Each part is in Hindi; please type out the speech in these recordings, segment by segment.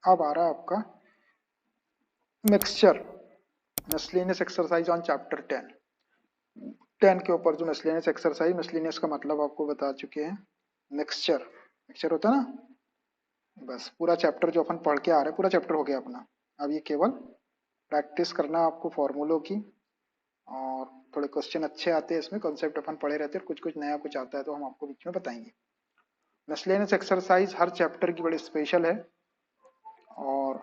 अब आ रहा है आपका mixture miscellaneous exercise on chapter 10 के ऊपर जो मिसलेनियस एक्सरसाइज, मिसलेनियस का मतलब आपको बता चुके हैं, मिक्सचर मिक्सचर होता है ना। बस पूरा चैप्टर जो अपन पढ़ के आ रहे हैं पूरा चैप्टर हो गया अपना। अब ये केवल प्रैक्टिस करना आपको फॉर्मूलों की, और थोड़े क्वेश्चन अच्छे आते हैं इसमें, कॉन्सेप्ट अपन पढ़े रहते हैं, कुछ कुछ नया कुछ आता है तो हम आपको बीच में बताएंगे। मिसलेनियस एक्सरसाइज हर चैप्टर की बड़ी स्पेशल है, और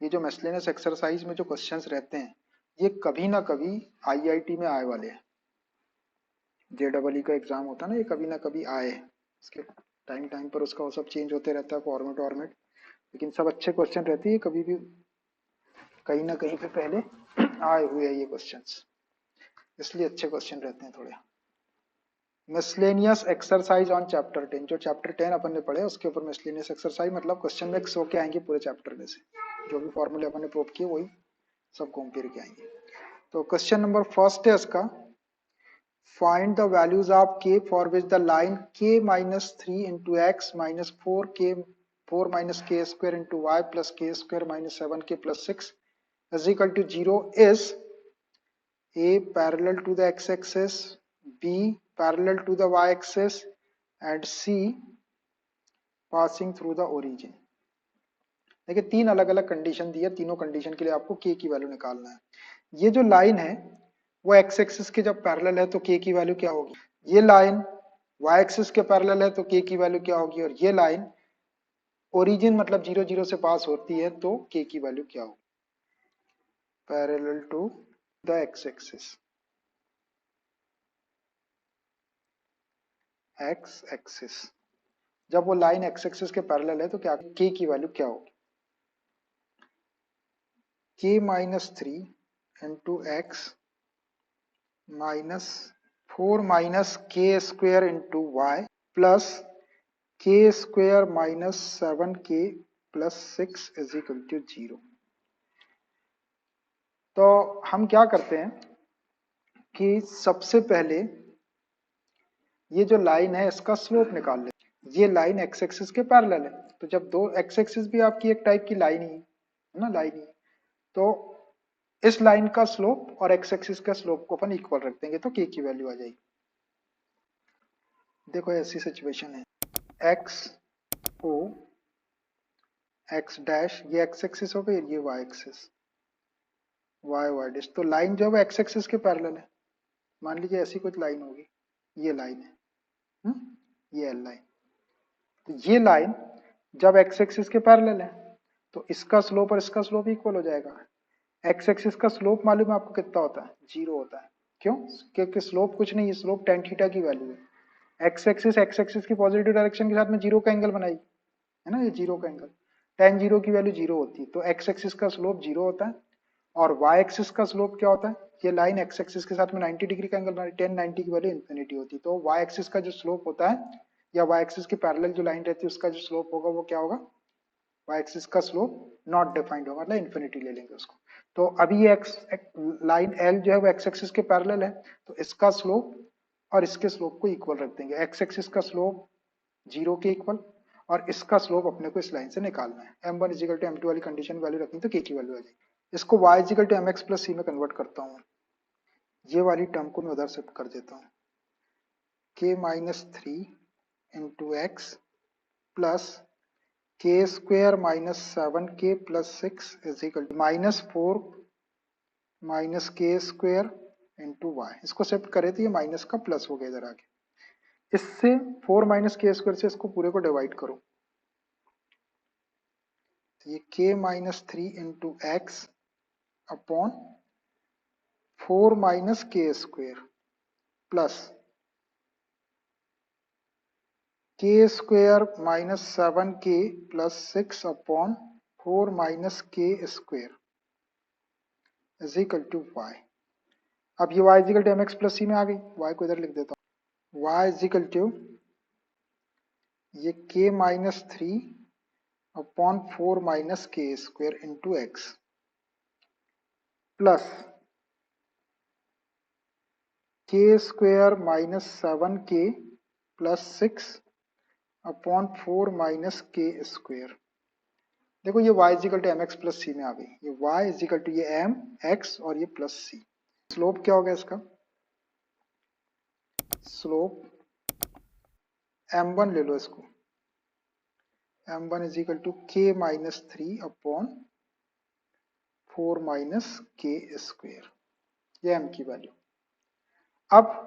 ये जो मिसलेनियस एक्सरसाइज में जो क्वेश्चंस रहते हैं ये कभी ना कभी आईआईटी में आए वाले हैं। जेडबलई का एग्जाम होता है ना, ये कभी ना कभी आए, इसके टाइम टाइम पर उसका वो सब चेंज होते रहता है फॉर्मेट वॉर्मेट, लेकिन सब अच्छे क्वेश्चन रहते हैं, कभी भी कहीं ना कहीं पे पहले आए हुए हैं ये क्वेश्चंस, इसलिए अच्छे क्वेश्चन रहते हैं थोड़े। मिसलेनियस एक्सरसाइज ऑन चैप्टर 10, जो चैप्टर 10 अपन ने पढ़े उसके ऊपर मिसलेनियस एक्सरसाइज, मतलब क्वेश्चन मिक्स होके आएंगे पूरे चैप्टर में से, जो भी फॉर्मूले अपन ने प्रूव किए वही सब घूम फिर के आएंगे। तो क्वेश्चन नंबर फर्स्ट है इसका, find the values of k for which the line k minus 3 into x minus 4 minus k square into y plus k square minus 7k plus 6 is equal to 0 is a parallel to the x-axis, b parallel to the y-axis and c passing through the origin। देखिए तीन अलग अलग कंडीशन दी है, तीनों कंडीशन के लिए आपको k की वैल्यू निकालना है। ये जो लाइन है वो x एक्सिस के जब पैरेलल है तो k की वैल्यू क्या होगी, ये लाइन y एक्सिस के पैरेलल है तो k की वैल्यू क्या होगी, और ये लाइन ओरिजिन मतलब 0 0 से पास होती है तो k की वैल्यू क्या होगी, parallel to the x axis, x axis, जब वो लाइन x एक्सिस के पैरेलल है तो क्या k की वैल्यू क्या होगी, k minus 3 into x minus 4 minus k square into y plus k square minus 7k plus 6 is equal to 0। तो हम क्या करते हैं कि सबसे पहले ये जो लाइन है इसका स्लोप निकाल लेते हैं। ये लाइन एक्स एक्सिस के पैरेलल है, तो जब दो एक्स एक्सिस भी आपकी एक टाइप की लाइन ही है ना, लाइन ही, तो इस लाइन का स्लोप और एक्स एक्सिस का स्लोप को अपन इक्वल रख देंगे तो के की वैल्यू आ जाएगी। देखो ऐसी सिचुएशन है, एक्स ओ एक्स डैश, ये एक्स एक्सिस हो गई, ये y axis, y y dash, तो लाइन जो है एक्स एक्सिस के पैरेलल है। मान लीजिए ऐसी कुछ लाइन होगी, ये लाइन है, ये एल लाइन, तो ये लाइन जब एक्स एक्सिस के पैरेलल है तो इसका स्लोप और इसका स्लोप इक्वल हो जाएगा। एक्स एक्सिस का स्लोप मालूम है आपको कितना होता है, 0 होता है। क्यों? क्योंकि स्लोप कुछ नहीं है, स्लोप टेन थीटा की वैल्यू है। एक्स एक्सिस की पॉजिटिव डायरेक्शन के साथ में 0 का एंगल बनाई है ना, ये 0 का एंगल, टेन 0 की वैल्यू 0 होती है, तो एक्स एक्सिस का स्लोप 0 होता है। और वाई एक्सिस का स्लोप क्या होता है, ये लाइन एक्स एक्सिस के साथ में 90 डिग्री का एंगल बनाई, टेन 90 की वैल्यू इन्फिनिटी होती है, तो वाई एक्सिस का जो स्लोप होता है या वाई एक्सिस के पैरेलल जो लाइन रहती है उसका जो स्लोप होगा वो क्या होगा, वाई एक्सिस का स्लोप नॉट डिफाइंड होगा, मतलब इन्फिनिटी ले लेंगे उसको। तो अभी ये एक्स लाइन एल जो है वो एक्स एक्सिस के पैरेलल है, तो इसका स्लोप और इसके स्लोप को इक्वल रख देंगे। एक्स एक्सिस का स्लोप 0 के इक्वल और इसका स्लोप अपने को इस लाइन से निकालना है। m1 इजिकल टू m2 वाली कंडीशन वैल्यू रखनी तो k की वैल्यू आ जाएगी। इसको y is equal to mx plus c में कन्वर्ट करता हूँ, ये वाली टर्म को मैं उधर शिफ्ट कर देता हूँ, k minus 3 into x plus k square minus 7k plus 6 is equal to minus 4 minus k square into y. इसको शिफ्ट करे तो ये माइनस का प्लस हो गया इधर आगे, इससे 4 माइनस के स्क्वेयर से इसको पूरे को डिवाइड करो, तो ये k minus 3 into x upon 4 minus k square plus k square minus 7k plus 6 upon 4 minus k square is equal to y. अब ये y is equal to m x plus c में आ गई, y को इधर लिख देता हूँ, y इजिकल टू ये k minus 3 upon 4 minus k square into x plus k square minus 7k plus 6 upon 4 minus k square देखो ये y is equal to m x plus c में आ गई, ये y इजिकल टू ये एम एक्स और ये प्लस सी। स्लोप क्या हो गया इसका, स्लोप m1 ले लो इसको, m1 is equal to k minus 3 upon 4 minus k square, ये m की वैल्यू। अब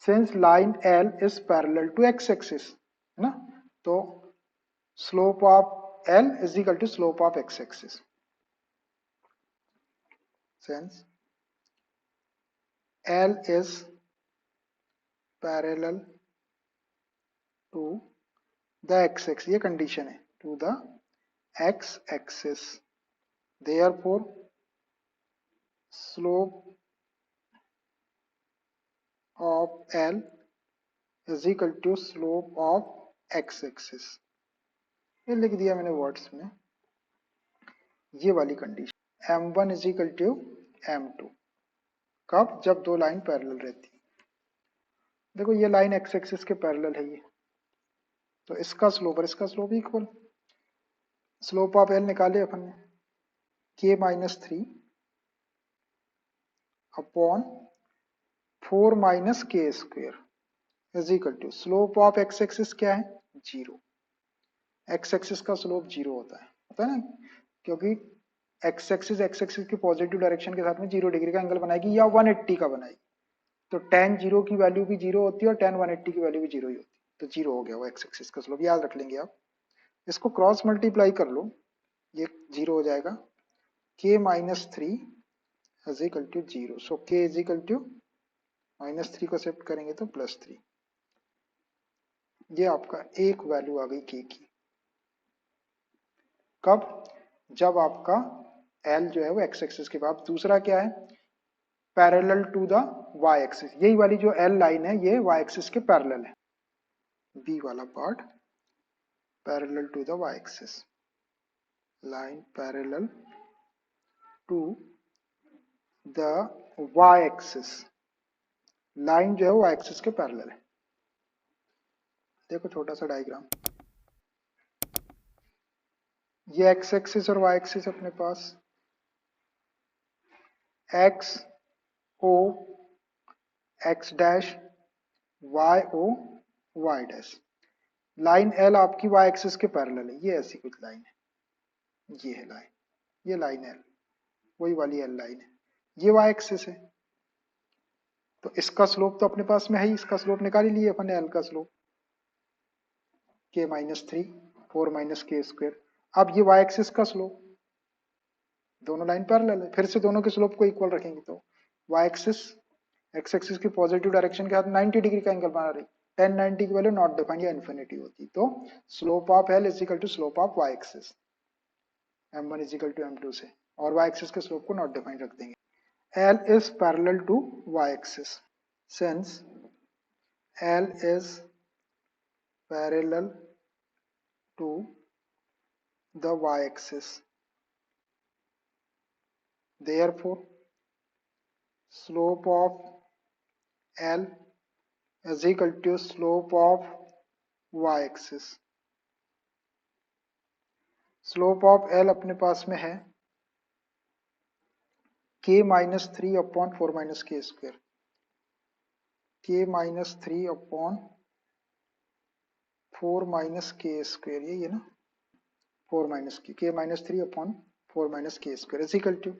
since line L is parallel to x axis है ना, तो slope of L is equal to slope of x axis. Since L is parallel to the x axis, ये कंडीशन है, to the x axis, therefore slope of L is equal to slope of x axis. ये लिख दिया मैंने वर्ड्स में, ये वाली condition m1 is equal to m2, कब, जब दो लाइन पैरेलल रहती है। देखो ये लाइन x एक्सिस के पैरेलल है ये, तो इसका स्लोप और इसका slope equal. Slope of L निकाले अपन ने, k minus 3 upon 4 minus k square is equal to slope of x axis क्या है, 0। x एक्सिस का स्लोप 0 होता है ना, क्योंकि x एक्सिस की पॉजिटिव डायरेक्शन के साथ में 0 डिग्री का एंगल बनाएगी या 180 का बनाएगी, तो tan 0 की वैल्यू भी 0 होती है और tan 180 की वैल्यू भी 0 ही होती है, तो 0 हो गया वो x एक्सिस का स्लोप, याद रख लेंगे आप। इसको क्रॉस मल्टीप्लाई कर लो, ये 0 हो जाएगा, k minus 3 is equal to 0, so k is equal to -3 को शिफ्ट करेंगे तो +3, ये आपका एक वैल्यू आ गई k की। कब, जब आपका L जो है वो x एक्सिस के बाद। दूसरा क्या है, parallel to the y axis, यही वाली जो L लाइन है ये y एक्सिस के पैरेलल है, B वाला part parallel to the y axis, line parallel to the y axis, line जो है वो y एक्सिस के पैरेलल है। देखो छोटा सा डायग्राम, ये x एक्सिस और y एक्सिस अपने पास, x o x dash y o y dash, line L आपकी y एक्सिस के पैरेलल है, ये ऐसी कुछ लाइन है, ये है लाइन, ये लाइन L, वही वाली L लाइन है, ये y एक्सिस है, तो इसका स्लोप तो अपने पास में है ही, इसका स्लोप निकाल ही लिए अपन ने L का slope, k minus 3 4 minus k square. अब ये y एक्सिस का स्लोप, दोनों लाइन पैरेलल है, फिर से दोनों के स्लोप को इक्वल रखेंगे तो y एक्सिस x एक्सिस की पॉजिटिव डायरेक्शन के साथ 90 डिग्री का एंगल बना रही, 1090 की वैल्यू नॉट डिफाइंड या इन्फिनिटी होती, तो slope of L is equal to slope of y axis, m1 is equal to m2 से, और y एक्सिस के स्लोप को नॉट डिफाइंड रख देंगे। L is parallel to y axis, since L is parallel to the y axis, therefore slope of L is equal to slope of y axis। Slope of L अपने पास में है k minus 3 upon 4 minus k square, k minus 3 upon 4 minus k square, यही है ना, 4 minus k minus 3 upon 4 minus k square is equal to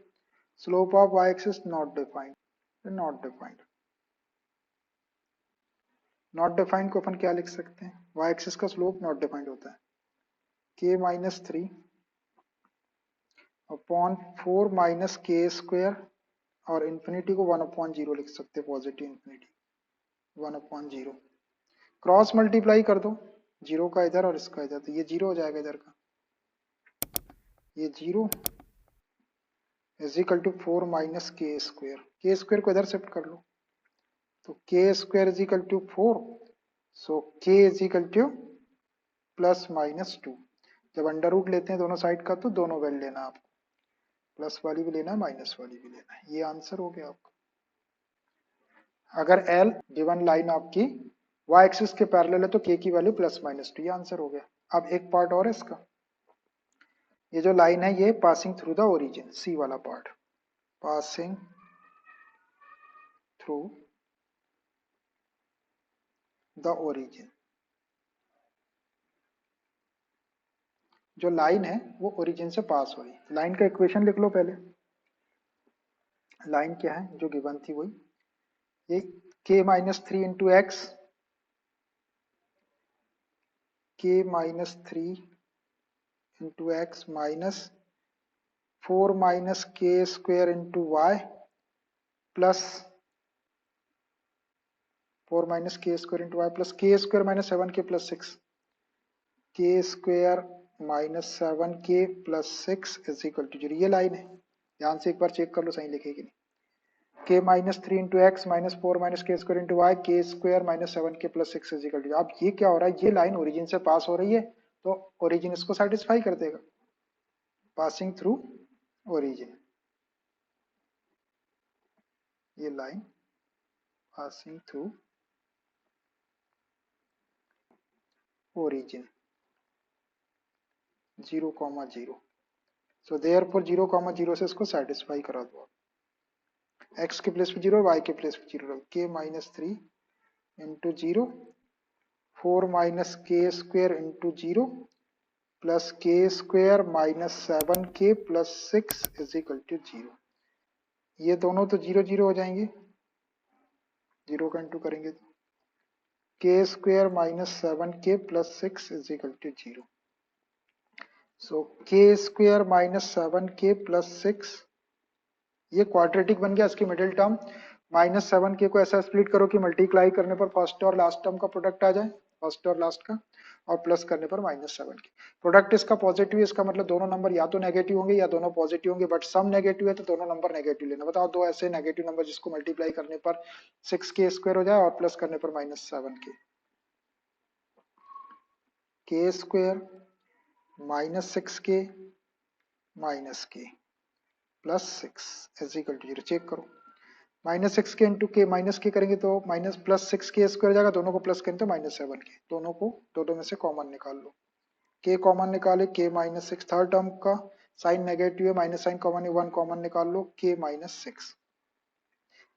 slope of y axis not defined, not defined, not defined को अपन क्या लिख सकते हैं, y एक्सिस का स्लोप नॉट डिफाइंड होता है, k minus 3 upon 4 minus k square, और इन्फिनिटी को 1 अपॉन 0 लिख सकते हैं, positive infinity 1 upon 0, cross multiply कर दो, 0 का इधर और इसका इधर, तो ये 0 हो जाएगा इधर का, ये 0 is equal to 4 minus k square को इधर शिफ्ट कर लो, तो k square is equal to 4, सो के is equal to plus minus 2, जब अंडर रूट लेते हैं दोनों साइड का तो दोनों वैल्यू लेना आपको, प्लस वाली भी लेना है माइनस वाली भी लेना है, ये आंसर हो गया आपका। अगर L गिवन लाइन आपकी y एक्सिस के पैरेलल है तो k की वैल्यू प्लस माइनस 2, ये आंसर हो गया। अब एक पार्ट और है इसका, ये जो लाइन है ये पासिंग थ्रू द ओरिजिन, सी वाला part, passing through the origin. जो लाइन है वो ओरिजिन से पास हो रही है। लाइन का इक्वेशन लिख लो पहले। लाइन क्या है जो गिवन थी वही, ये k-3 into x, k-3 into x minus 4 minus k square into y plus 4 minus k square into y plus k square minus 7k plus 6, k square minus 7k plus 6 is equal to 0। ये लाइन है, ध्यान से एक बार चेक कर लो सही लिखेगी नहीं। k-3 into x minus 4 minus k square into y, k square minus 7k plus 6 is equal to. अब ये क्या हो रहा है, ये लाइन ओरिजिन से पास हो रही है तो ओरिजिन इसको सेटिस्फाई कर देगा, पासिंग थ्रू ओरिजिन। ये line passing through origin 0,0, so therefore 0,0 से इसको सेटिस्फाई करा दो। एक्स के प्लेस पे 0, वाई के प्लेस पे 0, k-3 into 0, 4 minus k square into 0 plus k square minus 7k plus 6 is equal to 0। ये दोनों तो 0 0 हो जाएंगे, 0 का इंटू करेंगे तो k square minus 7k plus 6 is equal to 0। So k square minus 7k plus 6, ये क्वाड्रेटिक बन गया, इसकी मिडिल टर्म। -7k को ऐसा स्प्लिट करो कि मल्टीप्लाई करने पर फर्स्ट और लास्ट टर्म का प्रोडक्ट आ जाए, फर्स्ट और लास्ट का, और प्लस करने पर -7k। प्रोडक्ट इसका पॉजिटिव है, इसका मतलब दोनों नंबर या तो नेगेटिव होंगे या दोनों पॉजिटिव होंगे, बट सम नेगेटिव है तो दोनों नंबर नेगेटिव लेना। बताओ दो ऐसे नेगेटिव नंबर जिसको मल्टीप्लाई करने पर 6k स्क्वायर हो जाए और प्लस करने पर -7k। K square minus 6k minus k plus 6 is equal to 0। Check करो, -6k इंटू के माइनस के करेंगे तो माइनस प्लस 6k स्क्वायर जाएगा, दोनों को प्लस करेंगे तो -7k। दोनों को दो में से कॉमन निकाल लो, k कॉमन निकाले, k-6, थर्ड टर्म का साइन नेगेटिव है, माइनस साइन कॉमन है, 1 कॉमन निकाल लो, k-6,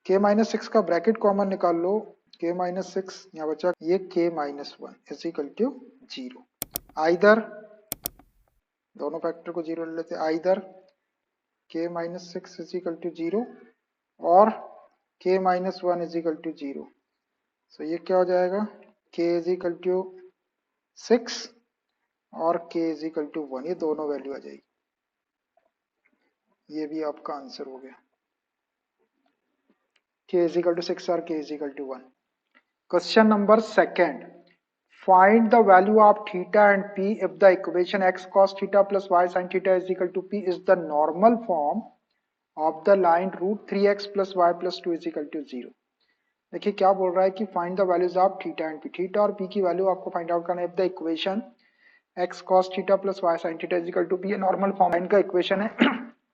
k-6 का ब्रैकेट कॉमन निकाल लो, k-6 यहाँ बचा, ये k-1 is equal to 0। Either दोनों फैक्टर को 0 ले लेते, either k-6 is equal to 0 और k-1 इज इक्वल टू 0। सो ये क्या हो जाएगा, k इज इक्वल टू 6 और k इज इक्वल टू 1, ये दोनों वैल्यू आ जाएगी। ये भी आपका आंसर हो गया, k इज इक्वल टू 6 और k is equal to 1। Question number second, find the value of theta and p if the equation x cos theta plus y sin theta is equal to p is the normal form of the line root 3x plus y plus 2 is equal to 0। देखिए क्या बोल रहा है कि find the values of theta and p. Theta और पी की वैल्यू आपको फाइंड आउट करना है। The equation x cos theta plus y sin theta is equal to p, normal form line का इक्वेशन है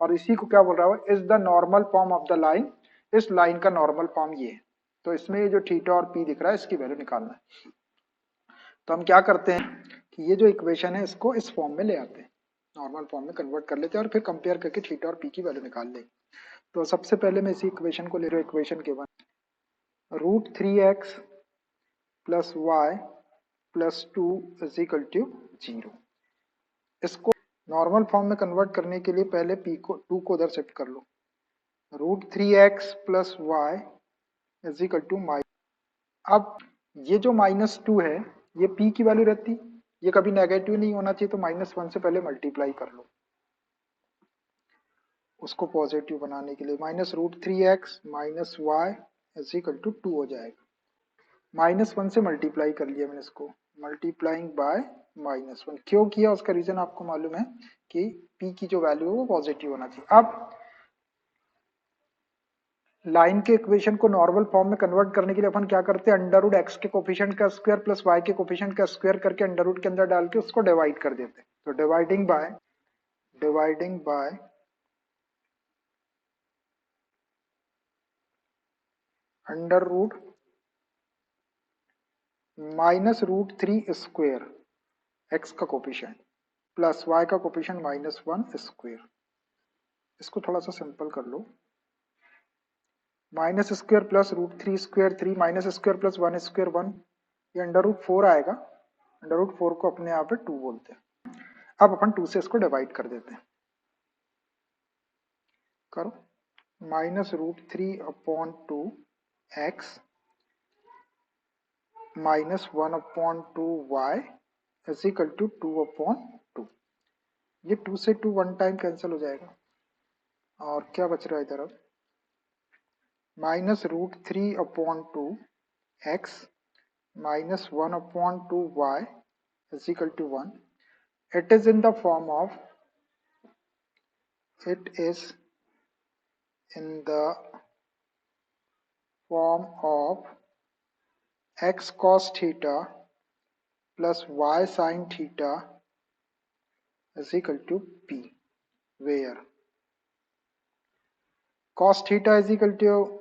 और इसी को क्या बोल रहा है, is the normal form of the line. इस लाइन का नॉर्मल फॉर्म ये है, तो इसमें ये जो थीटा और पी दिख रहा है इसकी वैल्यू निकालना है। तो हम क्या करते हैं कि ये जो इक्वेशन है इसको इस फॉर्म में ले आते हैं, नॉर्मल फॉर्म में कन्वर्ट कर लेते हैं और फिर कंपेयर करके थीटा और पी की वैल्यू निकाल लेंगे। तो सबसे पहले मैं इसी इक्वेशन को ले रहा हूँ, इक्वेशन के one √3x plus y plus 2 is equal to 0। इसको नॉर्मल फॉर्म में कन्वर्ट करने के लिए पहले p को 2 को उधर शिफ्ट कर लो, √3x plus y is equal to minus. अब ये जो -2 है ये p की वैल्यू रहती, ये कभी नेगेटिव नहीं होना चाहिए, तो -1 से पहले मल्टीप्लाई कर लो उसको पॉजिटिव बनाने के लिए। -√3x minus y is equal to 2 हो जाएगा। -1 से मल्टीप्लाई कर लिया मैंने इसको, मल्टीप्लाइंग बाय -1। क्यों किया उसका रीजन आपको मालूम है कि p की जो वैल्यू है वो पॉजिटिव होना चाहिए। अब लाइन के इक्वेशन को नॉर्मल फॉर्म में कन्वर्ट करने के लिए अपन क्या करते हैं, अंडर रूट एक्स के कोफिशिएंट का स्क्वायर प्लस वाई के कोफिशिएंट का स्क्वायर करके अंडर रूट के अंदर डाल के उसको डिवाइड कर देते हैं। तो dividing by under root -√3 square x का कोफिशिएंट प्लस वाई का कोफिशिएंट -1 स्क्वायर। इसको थोड़ा सा सिंपल कर लो, -square plus √3 square 3 -square plus 1 square 1, ये √4 आएगा। √4 को अपने यहाँ पे 2 बोलते हैं। अब अपन 2 से इसको डिवाइड कर देते हैं, करो। -√3/2 x -1/2 y is equal to 2/2। ये 2 से 2 वन टाइम कैंसिल हो जाएगा, और क्या बच रहा है इधर अब, -√3/2 x -1/2 y is equal to 1. It is in the form of, it is in the form of x cos theta plus y sin theta is equal to p, where cos theta is equal to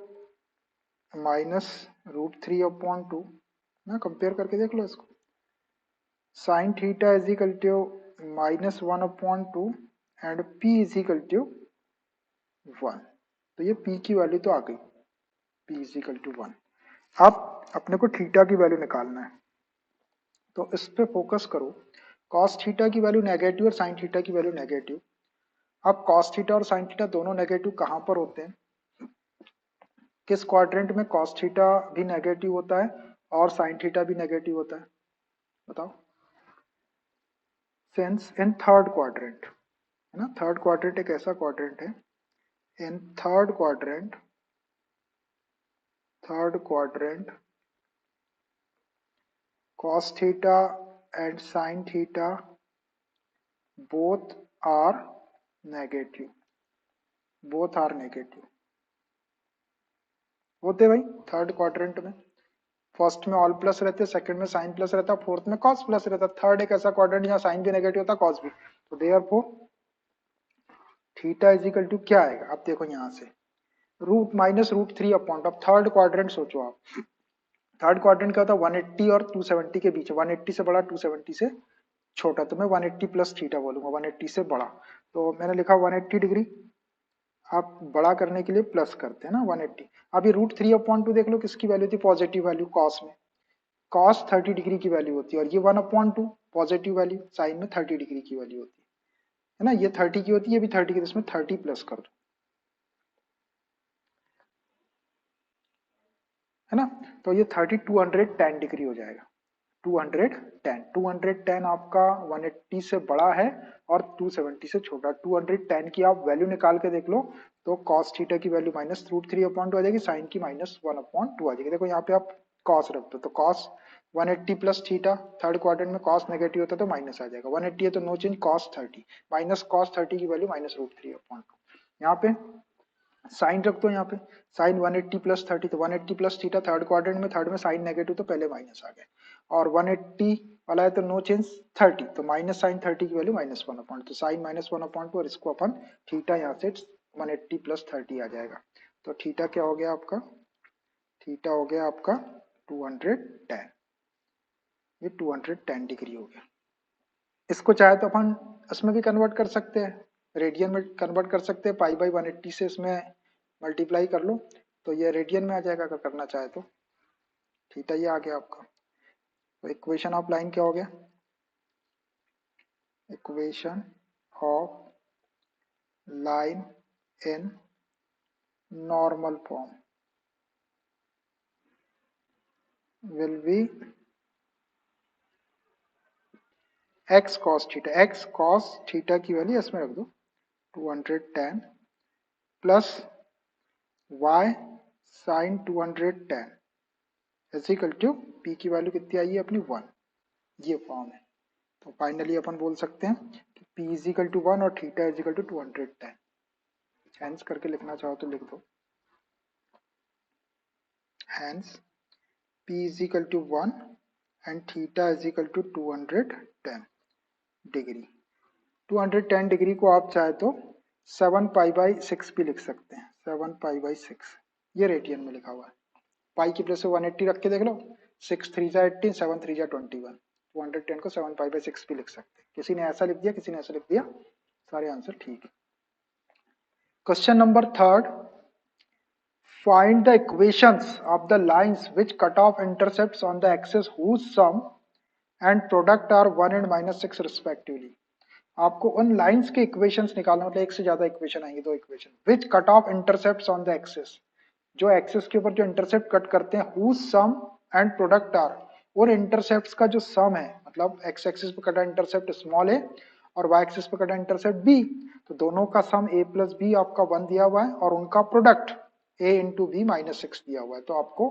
-√3/2, ना कंपेयर करके देख लो इसको। sin theta is equal to -1/2 and p is equal to 1। तो ये p की वैल्यू तो आ गई, p is equal to 1। अब अपने को थीटा की वैल्यू निकालना है, तो इस पे फोकस करो। cos थीटा की वैल्यू नेगेटिव और sin थीटा की वैल्यू नेगेटिव। अब cos थीटा और sin थीटा दोनों नेगेटिव कहाँ पर होते हैं, किस क्वाड्रेंट में cos थीटा भी नेगेटिव होता है और sin थीटा भी नेगेटिव होता है, बताओ। सिंस इन थर्ड क्वाड्रेंट, है ना, थर्ड क्वाड्रेंट एक ऐसा क्वाड्रेंट है, in third quadrant cos theta and sin theta both are negative, होते भाई थर्ड क्वाड्रेंट में। फर्स्ट में ऑल प्लस रहते, सेकंड में साइन प्लस रहता, फोर्थ में कॉस प्लस रहता। थर्ड एक ऐसा क्वाड्रेंट जहाँ साइन भी नेगेटिव होता, कॉस भी। तो therefore theta is equal to क्या आएगा, अब देखो यहाँ से √-√3 अब थर्ड क्वाड्रेंट सोचो आप। थर्ड क्वाड्रेंट क्या होता है, 180 और 270 के बीच, 180 से बड़ा 270 से छोटा, तो मैं 180 प्लस थीटा बोलूंगा, 180 से बड़ा। तो मैंने लिखा 180 डिग्री, आप बड़ा करने के लिए प्लस करते हैं ना 180। अब ये √3/2 देख लो किसकी वैल्यू थी, पॉजिटिव वैल्यू कॉस में। कॉस 30 डिग्री की वैल्यू होती है, और ये 1/2 पॉजिटिव वैल्यू, साइन में 30 डिग्री की वैल्यू होती है ना। ये 30 की होती है, ये भी 30 की, तो इसमें 30 प्लस कर दो, है ना। तो ये 30 210 डिग्री हो जाएगा, 210 आपका 180 से बड़ा है और 270 से छोटा। 210 की आप वैल्यू निकाल के देख लो, तो cos थीटा की वैल्यू -√3/2 आ जाएगी, साइन की -1/2 आ जाएगी। देखो यहाँ पे आप cos रख दो, तो cos 180 plus theta, third quadrant में cos नेगेटिव होता है तो माइनस आ जाएगा, 180 है तो no change, cos 30 minus cos 30 की वैल्यू -√3/2। यहाँ पे साइन रख दो, यहाँ पे साइन 180 प्लस 30, तो 180 प्लस थीटा थर्ड क्वाड्रेंट में, थर्ड में साइन नेगेटिव तो पहले माइनस आ गए, और 180 वाला है तो नो चेंज 30, तो माइनस साइन 30 की वैल्यू -1/2, तो साइन -1/2, और इसको अपन थीटा यहाँ से 180 प्लस 30 आ जाएगा। तो थीटा क्या हो गया आपका, थीटा हो गया आपका 210, ये 210 डिग्री हो गया। इसको चाहे तो अपन इसमें भी कन्वर्ट कर सकते हैं, रेडियन में कन्वर्ट कर सकते हैं, π/180 से इसमें मल्टीप्लाई कर लो, तो ये रेडियन में आ जाएगा अगर करना चाहे तो। थीटा ये आ गया आपका। तो इक्वेशन ऑफ लाइन क्या हो गया, equation of line in normal form will be x cos theta, x cos theta की वैल्यू इसमें रख दो 210 plus y sin 210 is equal to p की वैल्यू कितनी आई है अपनी 1, ये फॉर्म है। तो फाइनली अपन बोल सकते हैं कि p इज इक्वल टू 1 और theta is equal to 210। Hence करके लिखना चाहो तो लिख दो, hence p is equal to 1 and theta is equal to 210 degree. 210 degree को आप चाहे तो 7π/6 भी लिख सकते हैं, 7π/6, ये रेडियन में लिखा हुआ है। पाई की प्लस से 180 रख के देख लो, 6 3 जा 18, 7 3 जा 21, 210 को 7 पाई/6 भी लिख सकते हैं। किसी ने ऐसा लिख दिया, किसी ने ऐसा लिख दिया, सारे आंसर ठीक है। Question number third, find the equations of the lines which cut off intercepts on the axis whose sum and product are 1 and -6 respectively। आपको उन लाइंस के इक्वेशंस निकालना, मतलब एक से ज्यादा इक्वेशन आएंगे, दो equation, which cut off intercepts on the axis, जो एक्सिस के ऊपर जो इंटरसेप्ट कट करते हैं, whose sum and product are, और इंटरसेप्ट्स का जो सम है, मतलब एक्स एक्सिस पे कटा इंटरसेप्ट स्मॉल ए और वाई एक्सिस पे कटा इंटरसेप्ट बी, तो दोनों का सम a प्लस बी आपका 1 दिया हुआ है और उनका प्रोडक्ट a इंटू बी -6 दिया हुआ है। तो आपको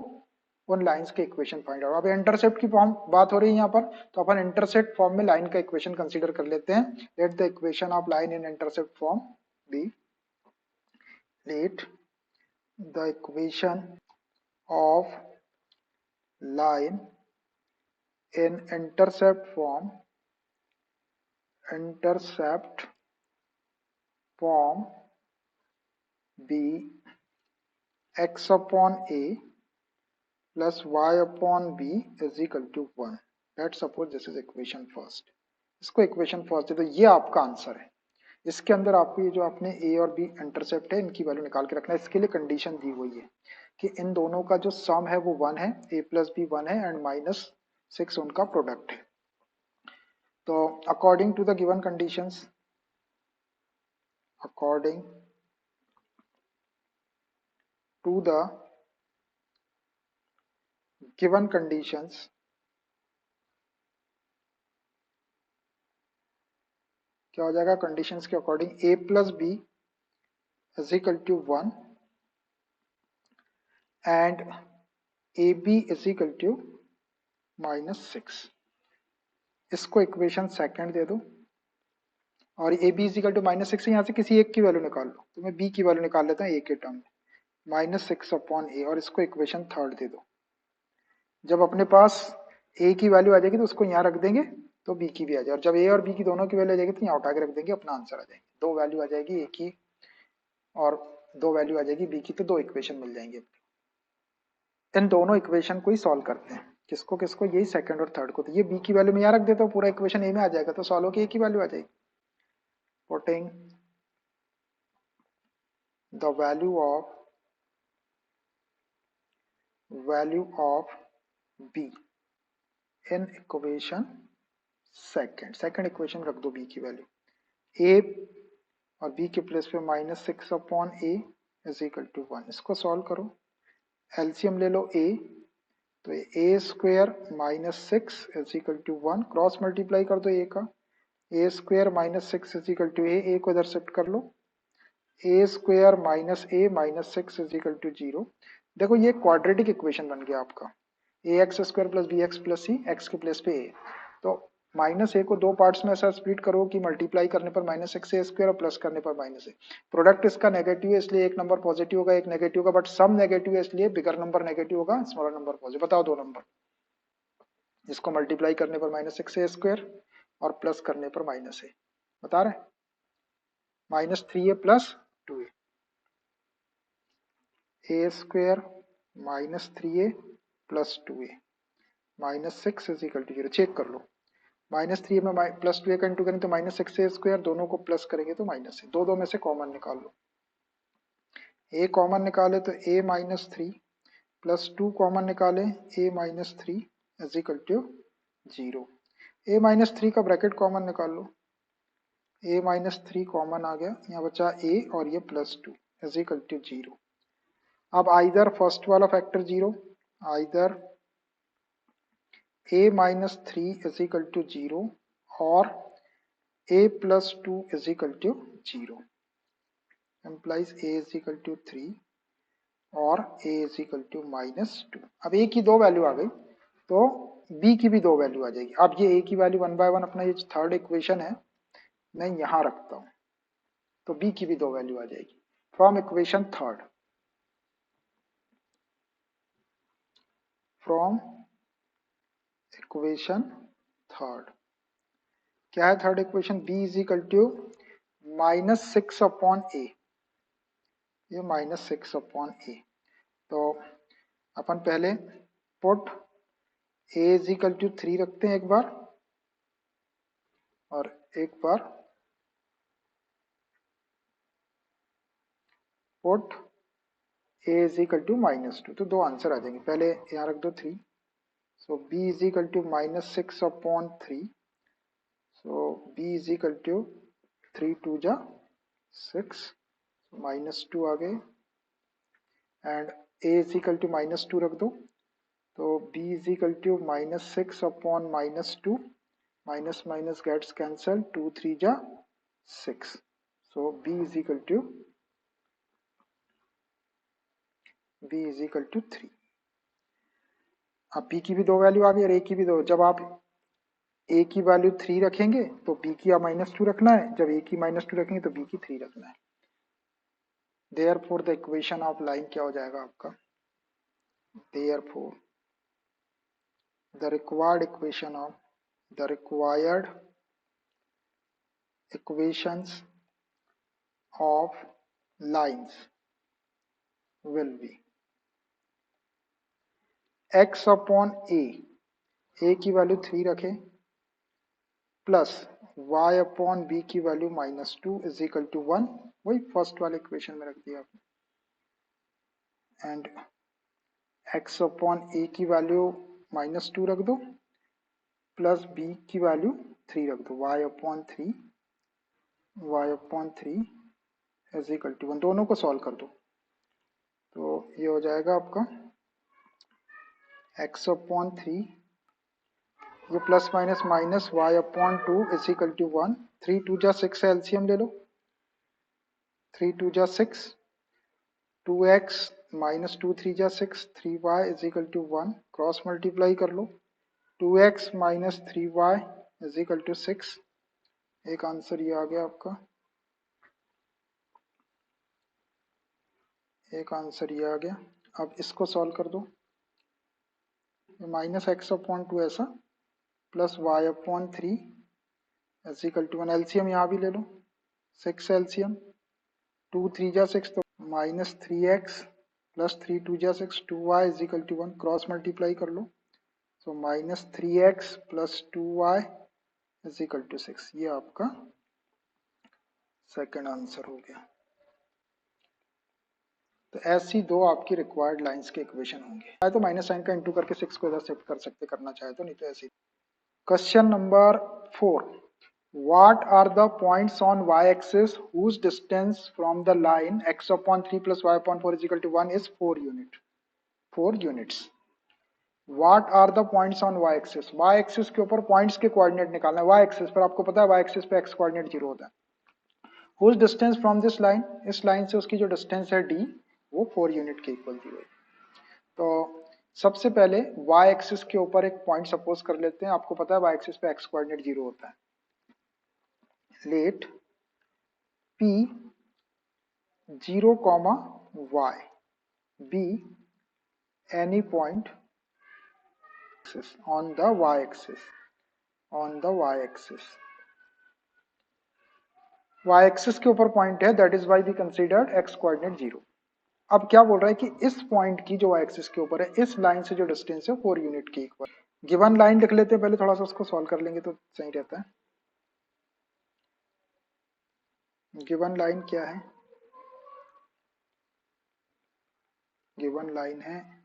उन लाइंस के इक्वेशन फाइंड आउट। अब इंटरसेप्ट की फॉर्म बात हो रही है यहाँ पर, तो अपन इंटरसेप्ट फॉर्म में लाइन का इक्वेशन कंसीडर कर लेते हैं। Let the equation of line in intercept form be, let the equation of line in intercept form be x upon a plus y upon b is equal to 1। let's suppose this is equation first। इसको इक्वेशन फर्स्ट है, तो ये आपका आंसर है। इसके अंदर आपको ये जो आपने a और b इंटरसेप्ट है, इनकी वैल्यू निकाल के रखना है। इसके लिए कंडीशन दी हुई है कि इन दोनों का जो सम है वो 1 है, a प्लस बी 1 है एंड -6 उनका प्रोडक्ट है। तो according to the given conditions, according to the given conditions, क्या हो जाएगा, कंडीशंस के according a plus b is equal to 1 and a b is equal to -6। इसको इक्वेशन सेकंड दे दो और a b is equal to -6 यहाँ से किसी एक की वैल्यू निकाल लो। तो मैं बी की वैल्यू निकाल लेता हूँ ए के टर्म में, -6 अपॉन ए, और इसको इक्वेशन थर्ड दे दो। जब अपने पास ए की वैल्यू आ जाएगी तो उसको यहाँ रख देंगे तो बी की भी आ जाए, और जब ए और बी की दोनों की वैल्यू आ जाएगी तो यहाँ उठा के रख देंगे, अपना आंसर आ जाएगी। दो वैल्यू आ जाएगी ए की और दो वैल्यू आ जाएगी बी की, तो दो इक्वेशन मिल जाएंगे। इन दोनों इक्वेशन को ही सॉल्व करते हैं, किसको किसको, यही सेकंड और थर्ड को। तो ये बी की वैल्यू में यहाँ रख देता हूँ, पूरा इक्वेशन ए में आ जाएगा, तो सॉल्व होकर ए की वैल्यू आ जाएगी। Putting the value of be in equation second equation रख दो बी की वैल्यू, ए और बी के प्लेस पे -6 upon a is equal to 1। इसको सॉल्व करो, एलसीएम ले लो ए, तो a square -6 is equal to 1, cross multiply कर दो ए का, a square -6 is equal to a को इधर शिफ्ट कर लो, a square minus a -6 is equal to 0। देखो ये क्वाड्रेटिक इक्वेशन बन गया आपका, a x square plus b x plus c, x के प्लेस पे ए। तो माइनस ए को दो पार्ट्स में ऐसा स्प्लिट करो कि मल्टीप्लाई करने पर -6 ए स्क्वायर और प्लस करने पर -a। प्रोडक्ट इसका नेगेटिव है इसलिए एक नंबर पॉजिटिव होगा, एक नेगेटिव होगा, बट सम नेगेटिव है इसलिए बिगर नंबर नेगेटिव होगा, स्मॉलर नंबर पॉजिटिव। बताओ दो नंबर, जिसको मल्टीप्लाई करने पर -6 ए स्क्वायर और प्लस करने पर -a, बता रहे, -3a plus 2a, a square -3a plus 2a -6 is equal to 0। Check कर लो, -3 में +2a का इंटू करें तो -6a स्क्वायर, दोनों को प्लस करेंगे तो -a, दो में से कॉमन निकाल लो। a कॉमन निकाले तो a -3 प्लस 2 कॉमन निकाले a -3 is equal to 0। a -3 का ब्रैकेट कॉमन निकाल लो, a -3 कॉमन आ गया, यहाँ बचा a और ये +2 इज इक्वल टू 0। अब आइदर फर्स्ट वाला factor 0, either a -3 is equal to 0 और a plus 2 is equal to 0, implies a is equal to 3 और a is equal to -2। अब a की दो वैल्यू आ गई तो b की भी दो वैल्यू आ जाएगी। अब ये a की वैल्यू 1 बाय 1 अपना ये थर्ड इक्वेशन है मैं यहां रखता हूं, तो b की भी दो वैल्यू आ जाएगी from equation third, from equation third. क्या है third equation, b is equal to -6 upon a, ये -6 अपॉन a। तो अपन पहले put a is equal to 3 रखते हैं एक बार, और एक बार put a is equal to -2, तो दो आंसर आ जाएंगे। पहले यहाँ रख दो 3, so b is equal to -6/3, so b is equal to 3 2 जा 6, -2 आ गए, and a is equal to -2 रख दो, तो b is equal to -6/-2, minus minus gets cancel, 2 3 जा 6, so b is equal to 3। अब b की भी दो वैल्यू आ गई और a की भी दो। जब आप a की वैल्यू 3 रखेंगे तो b की -2 रखना है, जब a की -2 रखेंगे तो b की 3 रखना है। Therefore the equation of line क्या हो जाएगा आपका, therefore the required equation of the required equations of lines will be x/a की वैल्यू 3 रखें, प्लस y/b की वैल्यू -2 इज इक्वल टू 1, वही फर्स्ट वाले इक्वेशन में रख दिया आपने, एंड x/a की वैल्यू -2 रख दो, प्लस b की वैल्यू 3 रख दो, y/3 इज इक्वल टू 1, दोनों को सॉल्व कर दो, तो ये हो जाएगा आपका x/3, ये plus minus minus y/2 is equal to 1, 3 2 जा 6 एलसीएम ले लो, 3 2 जा 6, 2x -2 3 जा 6, 3y is equal to 1, cross multiply कर लो, 2x - 3y is equal to 6, एक आंसर ये आ गया आपका, एक आंसर ये आ गया। अब इसको सॉल्व कर दो, -x/2 ऐसा, plus y/3 is equal to 1, LCM यहाँ भी ले लो, 6 एलसीएम, 2 3 जा 6, तो -3x प्लस 3 2 जा 6, 2y is equal to 1, cross multiply कर लो, तो -3x plus 2y is equal to 6, ये आपका सेकंड आंसर हो गया। तो ऐसी दो आपकी रिक्वायर्ड लाइंस के इक्वेशन होंगे। चाहे तो माइनस साइन का इंटू करके 6 को इधर शिफ्ट कर सकते, करना चाहे तो, नहीं तो ऐसे। Question number 4, what are the points on y-axis whose distance from the line x/3 plus y/4 is equal to 1 is 4 units? What are the points on y-axis? y-axis के ऊपर पॉइंट्स के कोऑर्डिनेट निकालना है। y-axis पर आपको पता है y-axis पे x कोऑर्डिनेट 0 होता है। whose distance from this line, इस लाइन से उसकी जो डिस्टेंस है d, वो 4 यूनिट के इक्वल दी हुई। तो सबसे पहले y एक्सिस के ऊपर एक पॉइंट सपोज कर लेते हैं, आपको पता है y एक्सिस पे x कोऑर्डिनेट 0 होता है। Let p 0, y be any point on the y-axis, y-axis के ऊपर पॉइंट है, that is why we considered x coordinate 0। अब क्या बोल रहा है कि इस पॉइंट की जो y-axis के ऊपर है, इस लाइन से जो डिस्टेंस है 4 यूनिट के इक्वल। गिवन लाइन लिख लेते हैं पहले, थोड़ा सा उसको सॉल्व कर लेंगे तो सही रहता है। गिवन लाइन क्या है, गिवन लाइन है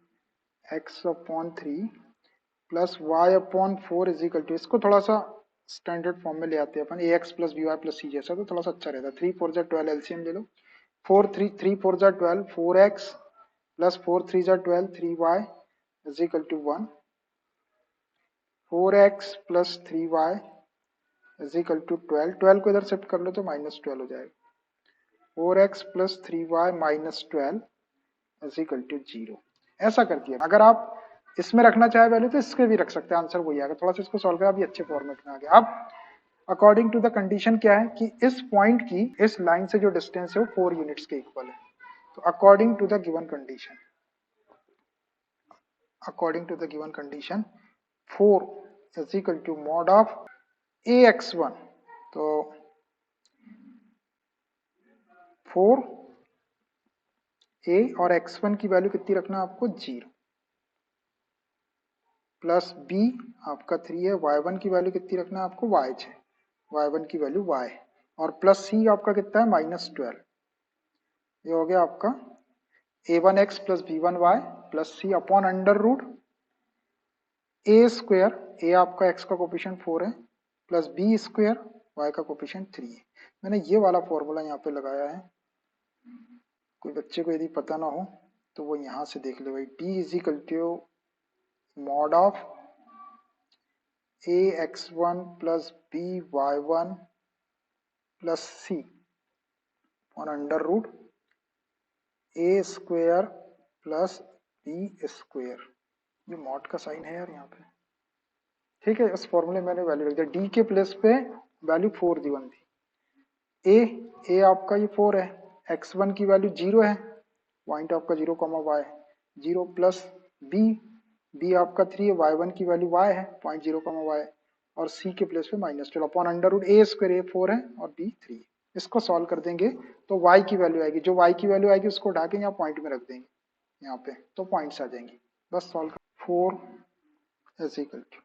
x/3 plus y/4 is equal to, इसको थोड़ा सा स्टैंडर्ड फॉर्म में ले आते हैं अपन, ax plus by plus c जैसा, तो थोड़ा सा अच्छा रहता है। 3 4 जा 12 एलसीएम ले लो, 3 4 जा 12, 4x प्लस 4 3 जा 12, 3y is equal to 1, 4x plus 3y is equal to 12, 12 को इधर शिफ्ट कर लो तो -12 हो जाएगा, 4x plus 3y minus 12 is equal to 0। ऐसा कर दिया। अगर आप इसमें रखना चाहे वैल्यू तो इसके भी रख सकते हैं, आंसर वही आएगा। थोड़ा सा इसको सॉल्व करें, अभी अच्छे फॉर्मेट में आ गया। अब अकॉर्डिंग टू द कंडीशन क्या है कि इस पॉइंट की इस लाइन से जो डिस्टेंस है वो 4 यूनिट्स के इक्वल है। तो according to the given condition, 4 is equal to mod of ax1, तो 4 a और x1 की वैल्यू कितनी रखना है आपको, 0, प्लस b आपका 3 है, y1 की वैल्यू कितनी रखना है आपको, y6, y1 की वैल्यू y, और प्लस सी आपका कितना है -12। ये हो गया आपका a1x plus b1y plus C upon under root a square, ए आपका x का कोफिशिएंट 4 है, प्लस बी स्क्वेयर y का कोफिशिएंट 3 है। मैंने ये वाला फॉर्मूला यहाँ पे लगाया है, कोई बच्चे को यदि पता ना हो तो वो यहाँ से देख ले भाई। d is equal to mod of ax1 plus by1 plus c on under root a square plus b square. ये मॉड का साइन है यार यहाँ पे, ठीक है। इस फॉर्मूले में मैंने वैल्यू रख दिया, डी के प्लेस पे वैल्यू 4 दी वन थी। ए आपका ये 4 है, x1 की वैल्यू 0 है, पॉइंट आपका 0 कॉमा वाई 0, प्लस बी आपका 3 है, y1 की वैल्यू y है, पॉइंट 0 कॉमा वाई, और c के प्लेस पे -12 अपॉन अंडर रूट ए स्क्वायर, ए 4 है और b 3 है। इसको सॉल्व कर देंगे तो y की वैल्यू आएगी, जो y की वैल्यू आएगी उसको उठा के यहाँ पॉइंट में रख देंगे, यहाँ पे तो पॉइंट्स आ जाएंगे। बस सॉल्व कर, 4 is equal to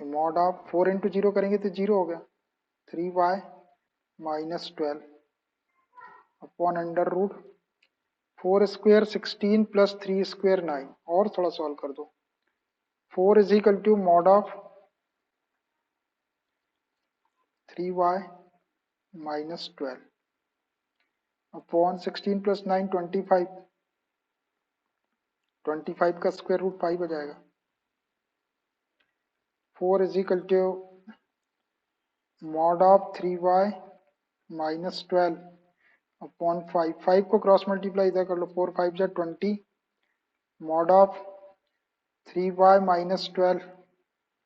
mod of 4 into 0 करेंगे तो 0 हो गया, 3y -12 upon under root 4 square 16 plus 3 square 9, और थोड़ा सॉल्व कर दो। 4 is equal to mod of 3y -12 upon 16 plus 9 25, 25 का स्क्वायर रूट 5 हो जाएगा। 4 is equal to mod of 3y -12 upon 5, 5 को क्रॉस मल्टीप्लाई इधर कर लो, 4 5 जा 20 मॉड ऑफ 3y -12।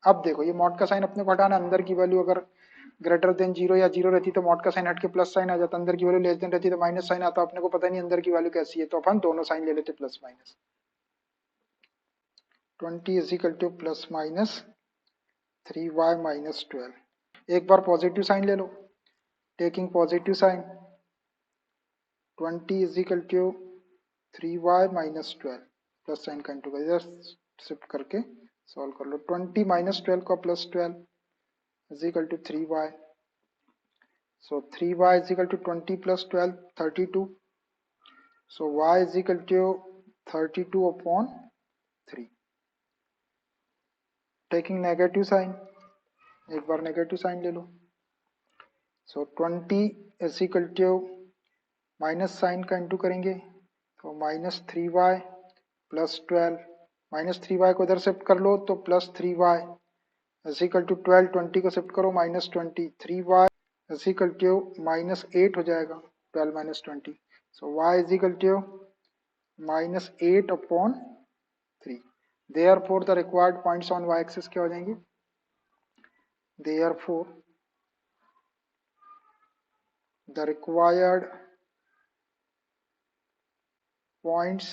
अब देखो ये मॉड का साइन अपने को हटाना, अंदर की वैल्यू अगर ग्रेटर देन 0 या 0 रहती तो मॉड का साइन हट के प्लस साइन आ जाता, अंदर की वैल्यू लेस देन रहती तो माइनस साइन आता। अपने को पता नहीं अंदर की वैल्यू कैसी है, तो अपन दोनों साइन ले लेते plus minus. 20 is equal to plus minus 3y -12। एक बार पॉजिटिव साइन ले लो, taking positive sign 20 is equal to 3y -12 plus sign का इंटू इधर शिफ्ट करके सॉल्व कर लो। 20 -12 का plus 12 is equal to 3y. So 3y is equal to 20 plus 12, 32. So y is equal to 32 upon 3. Taking negative sign, एक बार negative sign ले लो. So 20 is equal to minus sign का इंटू करेंगे तो -3y प्लस 12, -3y को इधर शिफ्ट कर लो तो plus 3y is equal to 12, 20 को शिफ्ट करो -20, 3y is equal to -8 हो जाएगा, 12 minus 20, so y is equal to -8 upon 3। therefore the required points on y axis क्या हो जाएंगे, therefore the required points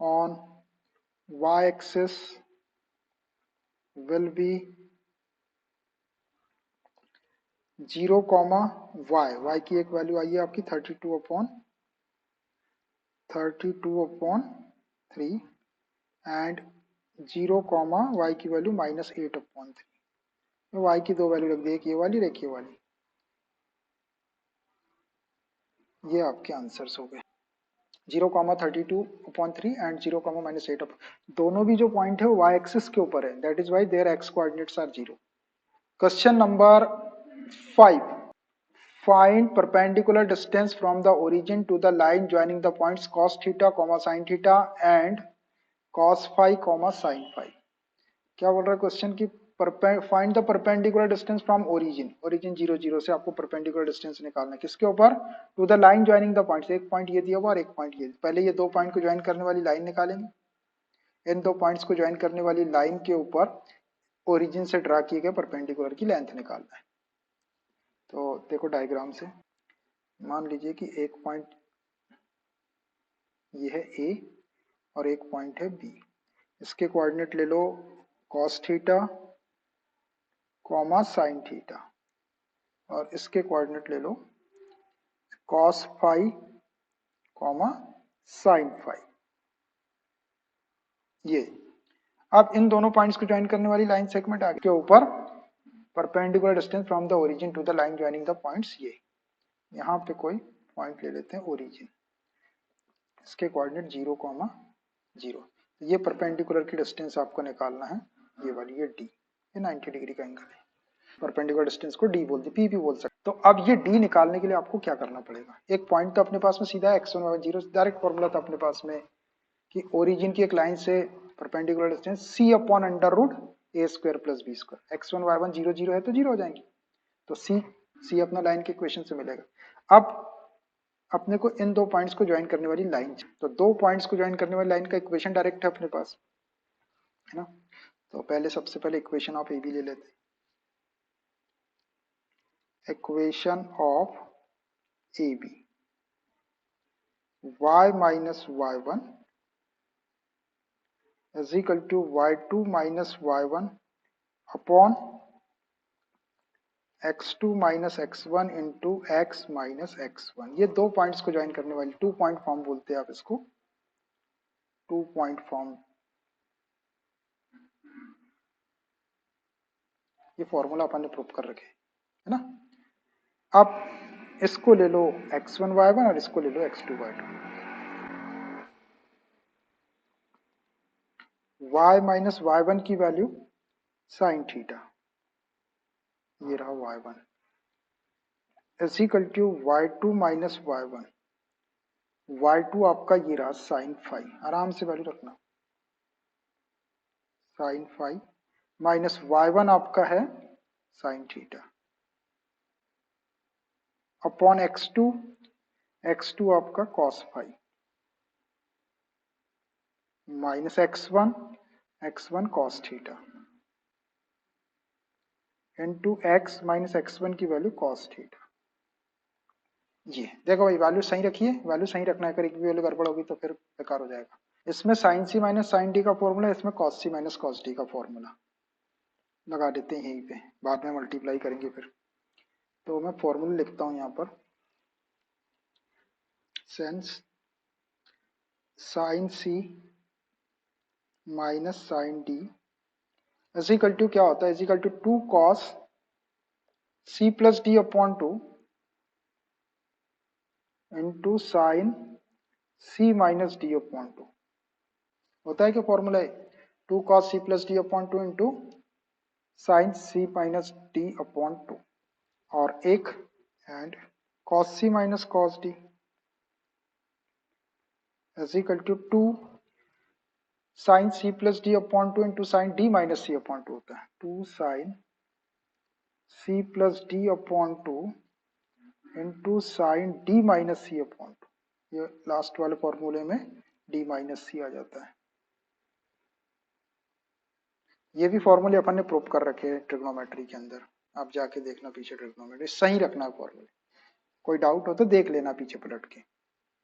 on y axis will be 0, y की एक वैल्यू आई है आपकी 32 upon 3 एंड 0, y की वैल्यू -8 upon 3। y की दो वैल्यू रख दी, एक ये वाली एक ये वाली। ये आपके आंसर्स हो गए, 0, 32 upon 3 एंड 0, -8 upon। दोनों भी जो पॉइंट है वो y एक्सिस के ऊपर है, that is why their x coordinates are 0। Question number 5, find perpendicular distance from the origin to the line joining the points cos theta, sin theta and cos phi, sin phi। क्या बोल रहा है क्वेश्चन की, find the perpendicular distance from origin, origin 0 0 से आपको परपेंडिकुलर डिस्टेंस निकालना है, किसके ऊपर, to the line joining the points. एक पॉइंट ये दिया हुआ और एक पॉइंट ये, पहले ये दो पॉइंट को ज्वाइन करने वाली लाइन निकालेंगे, इन दो पॉइंट्स को ज्वाइन करने वाली लाइन के ऊपर ओरिजिन से ड्रा किए गए परपेंडिकुलर की लेंथ निकालना है। तो देखो डायग्राम से, मान लीजिए कि एक पॉइंट ये है ए और एक पॉइंट है बी, इसके कोऑर्डिनेट ले लो cos थीटा, sin थीटा, और इसके कोऑर्डिनेट ले लो cos फाई, sin फाई। ये अब इन दोनों पॉइंट्स को ज्वाइन करने वाली लाइन सेगमेंट आगे के ऊपर perpendicular distance from the origin to the line joining the points, ये यहाँ पे कोई पॉइंट ले लेते हैं ओरिजिन, इसके कोऑर्डिनेट 0,0, ये परपेंडिकुलर की डिस्टेंस आपको निकालना है, ये वाली ये डी, ये 90 डिग्री का एंगल है, परपेंडिकुलर डिस्टेंस को डी बोलते, पी भी बोल सकते। तो अब ये डी निकालने के लिए आपको क्या करना पड़ेगा, एक पॉइंट तो अपने पास में सीधा है x1 y1 0, डायरेक्ट फॉर्मूला था अपने पास में कि ओरिजिन की एक लाइन से perpendicular distance c upon under root ए square plus B square, x1 y1 0 0 है तो 0 हो जाएंगे, तो c अपना लाइन के इक्वेशन से मिलेगा। अब अपने को इन दो पॉइंट्स को ज्वाइन करने वाली लाइन, तो दो पॉइंट्स को ज्वाइन करने वाली लाइन का इक्वेशन डायरेक्ट है अपने पास, है ना। तो पहले सबसे पहले इक्वेशन ऑफ ए बी ले लेते हैं, equation of a b, y minus y1 is equal to y2 minus y1 upon x2 minus x1 into x minus x1, ये दो पॉइंट्स को ज्वाइन करने वाली टू पॉइंट फॉर्म बोलते हैं आप इसको, टू पॉइंट फॉर्म, ये फॉर्मूला अपन ने प्रूव कर रखे है ना। अब इसको ले लो x1 y1 और इसको ले लो x2 y2, y minus y1 की वैल्यू साइन थीटा, ये रहा y1 is equal to y2 minus y1, y2 आपका ये रहा साइन फाइव, आराम से वैल्यू रखना, साइन फाइव माइनस y1 आपका है sine theta upon x2, x2 आपका cos five minus x1, x1 cos theta into x minus x1 की वैल्यू कॉस थीटा। ये देखो भाई वैल्यू सही रखिए, वैल्यू सही रखना है, अगर एक भी वैल्यू गड़बड़ होगी तो फिर बेकार हो जाएगा। इसमें sign c minus sine D का फॉर्मूला, इसमें cos c minus cos D का फॉर्मूला लगा देते हैं यहीं पे, बाद में मल्टीप्लाई करेंगे फिर। तो मैं फॉर्मूला लिखता हूँ यहाँ पर, since sine c minus sine d is equal to क्या होता है, is equal to 2 cos c plus d upon 2 into sine c minus d upon 2, होता है क्या फॉर्मूला है, 2 cos c plus d upon 2 into sine c minus d upon 2, और एक and cos c minus cos d is equal to 2 sine C plus d upon 2 into sine D minus C upon 2 होता है, 2 साइन सी plus d upon 2 into sine D minus सी अपॉन 2, ये लास्ट वाले फॉर्मूले में डी माइनस सी आ जाता है। ये भी फॉर्मूले अपन ने प्रूव कर रखे हैं ट्रिग्नोमेट्री के अंदर, आप जाके देखना पीछे, ट्रिग्नोमेट्री सही रखना है फॉर्मूले, कोई डाउट हो तो देख लेना पीछे पलट के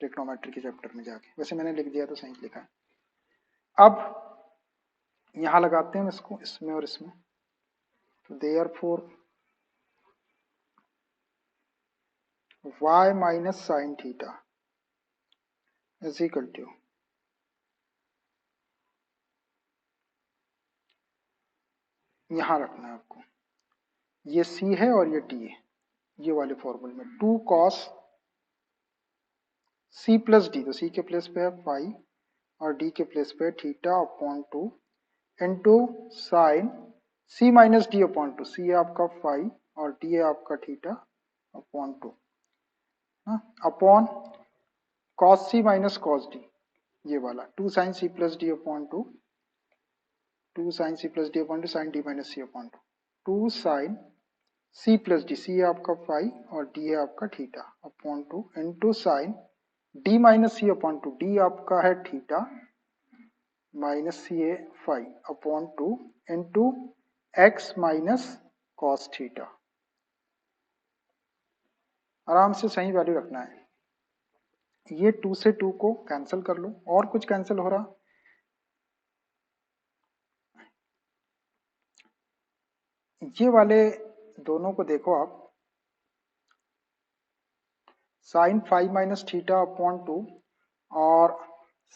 ट्रिग्नोमेट्री के चैप्टर में जाके, वैसे मैंने लिख दिया तो सही लिखा है। अब यहां लगाते हैं इसको, इसमें और इसमें, तो therefore y minus sine theta is equal to, यहां रखना है आपको, ये c है और ये d है, ये वाले फॉर्मूले में 2 कॉस c प्लस डी, तो c के प्लेस पे है फाइव और d के प्लेस पे theta upon 2 into sine c minus d upon 2, c है आपका फाइव और d है आपका theta upon 2, upon cos c minus cos d, ये वाला 2 साइन सी प्लस डी अपॉन 2, 2 साइन सी plus d upon 2 sine D minus सी अपॉन 2, 2 साइन सी प्लस डी, सी है आपका फाइव और डी है आपका theta upon 2 into sine D minus सी अपॉन 2, डी आपका है थीटा माइनस सी है five upon 2 into x minus cos theta, आराम से सही वैल्यू रखना है। ये 2 से 2 को कैंसिल कर लो, और कुछ कैंसिल हो रहा, ये वाले दोनों को देखो आप, sine five minus theta upon 2 और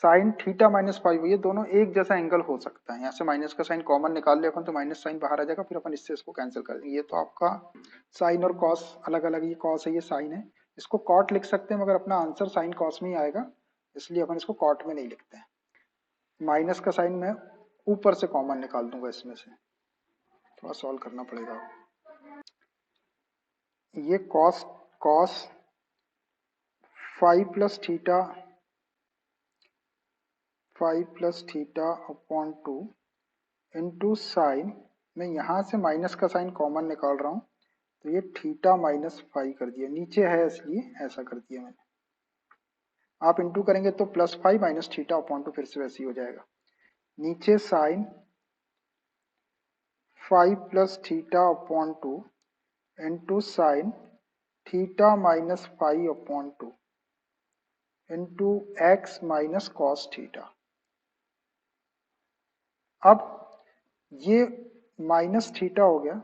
साइन थीटा माइनस फाइव, ये दोनों एक जैसा एंगल हो सकता है। यहाँ से माइनस का साइन कॉमन निकाल लिया अपन तो माइनस साइन बाहर आ जाएगा, फिर अपन इससे इसको कैंसिल कर देंगे। ये तो आपका साइन और कॉस अलग अलग, ये कॉस है ये साइन है, इसको कॉट लिख सकते हैं, मगर अपना आंसर साइन कॉस में ही आएगा, इसलिए अपन इसको कॉट में नहीं लिखते हैं। माइनस का साइन मैं ऊपर से कॉमन निकाल दूंगा इसमें से, थोड़ा सॉल्व करना पड़ेगा। ये cos cos five plus theta upon two into sign, मैं यहाँ से माइनस का साइन कॉमन निकाल रहा हूँ, तो ये थीटा माइनस फाइव कर दिया, नीचे है इसलिए ऐसा कर दिया मैंने। आप इंटू करेंगे तो plus five minus theta upon two, फिर से वैसे ही हो जाएगा। नीचे sine five plus theta upon two into sine theta minus five upon two into x minus cos theta. अब ये माइनस थीटा हो गया,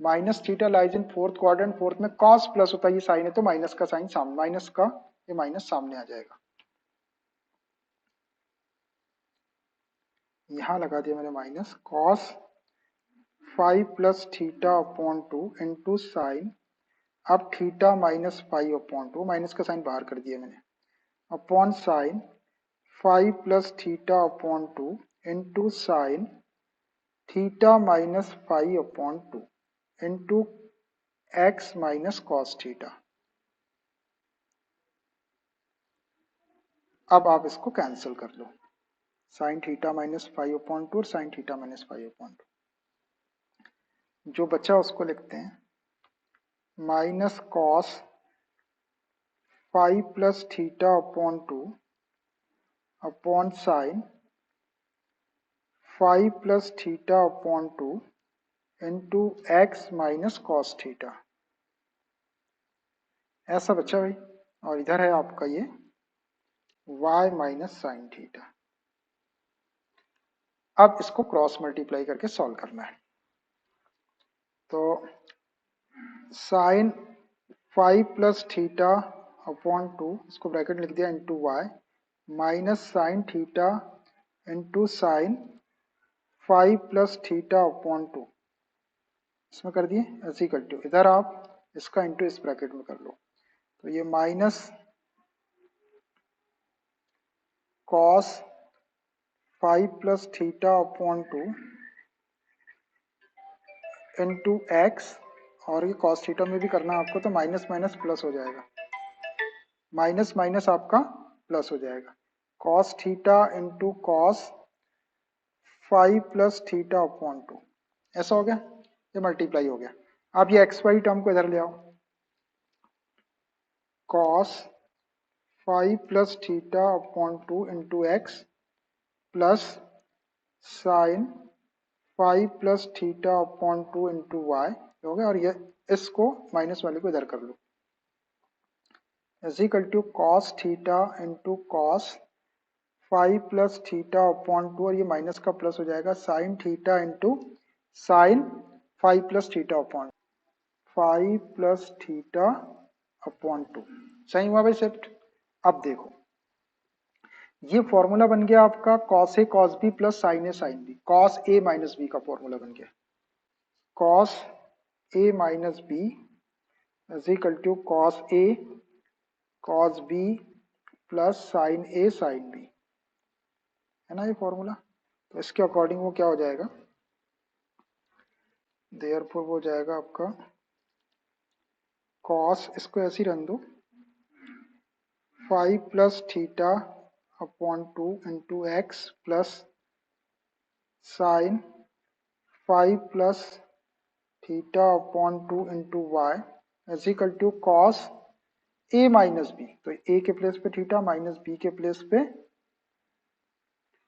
minus theta lies in fourth quadrant, fourth में कॉस प्लस होता है, ये साइन है तो माइनस का साइन सामने, माइनस का ये माइनस सामने आ जाएगा। यहां लगा दिया मैंने minus, cos five plus theta upon two into sine, अब theta minus five upon two, minus का साइन बाहर कर दिया मैंने, upon sine five plus theta upon two into sine theta minus five upon two into x minus cos theta. अब आप इसको कैंसिल कर लो, sine theta minus five upon two और sine theta minus five upon two, जो बचा उसको लिखते हैं minus cos five plus theta upon two upon sine five plus theta upon two into x minus cos theta, ऐसा बचा भाई। और इधर है आपका ये y माइनस साइन थीटा। अब इसको क्रॉस मल्टीप्लाई करके सॉल्व करना है, तो sine five plus theta upon two, इसको ब्रैकेट लिख दिया, into y minus sine theta into sine five plus theta upon two, इसमें कर दिए ऐसे ही करते हो, इधर आप इसका इंटू इस ब्रैकेट में कर लो, तो ये minus cos five plus theta upon two into x, और ये कॉस थीटा में भी करना है आपको, तो माइनस माइनस प्लस हो जाएगा, माइनस माइनस आपका प्लस हो जाएगा, cos theta into cos five plus theta upon two, ऐसा हो गया, ये मल्टीप्लाई हो गया। अब ये एक्स वाई टर्म को इधर ले आओ, cos five plus theta upon two into x plus sine five plus theta upon two into y हो गया, और ये इसको माइनस वाले को इधर कर लो, is equal to cos theta into cos five plus theta upon two, और ये माइनस का प्लस हो जाएगा, sine theta into sine five plus theta upon five plus theta upon two. सही हुआ भाई शिफ्ट। अब देखो ये फॉर्मूला बन गया आपका cos a cos b plus sine a sine b, cos a minus b का फॉर्मूला बन गया, cos a minus b is equal to cos a cos b plus sine a sine b, है ना ये फॉर्मूला। तो इसके अकॉर्डिंग वो क्या हो जाएगा, देयरफॉर वो हो जाएगा आपका कॉस, इसको ऐसे ही रन दो, five plus theta upon two into x plus sine five plus theta upon two into Y is equal to cos a minus b, तो ए के प्लेस पे थीटा माइनस बी के प्लेस पे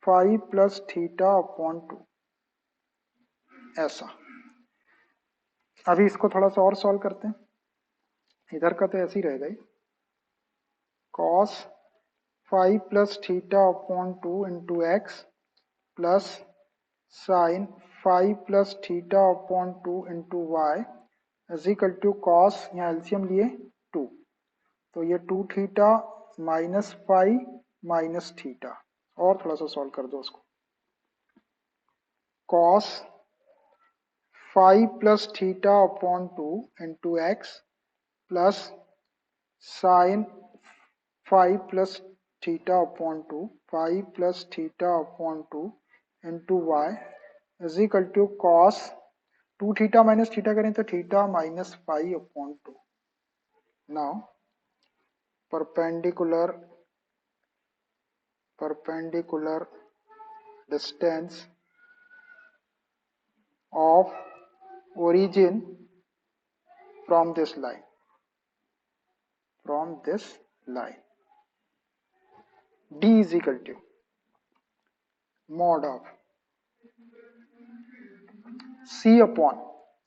five plus theta upon two, ऐसा। अभी इसको थोड़ा सा और सॉल्व करते हैं, इधर का तो ऐसे ही रहेगा ही, cos five plus theta upon two into x plus sine five plus theta upon two into Y is equal to cos, यहाँ एलसीएम लिए टू, तो ये two theta minus five minus theta, और थोड़ा सा सॉल्व कर दो उसको। Cos 5 plus theta upon 2 into x plus sine 5 plus theta upon 2 5 plus theta upon 2 into Y is equal to cos 2 theta minus theta करें तो theta minus 5 upon 2। Now perpendicular distance of origin from this line d is equal to mod of c upon,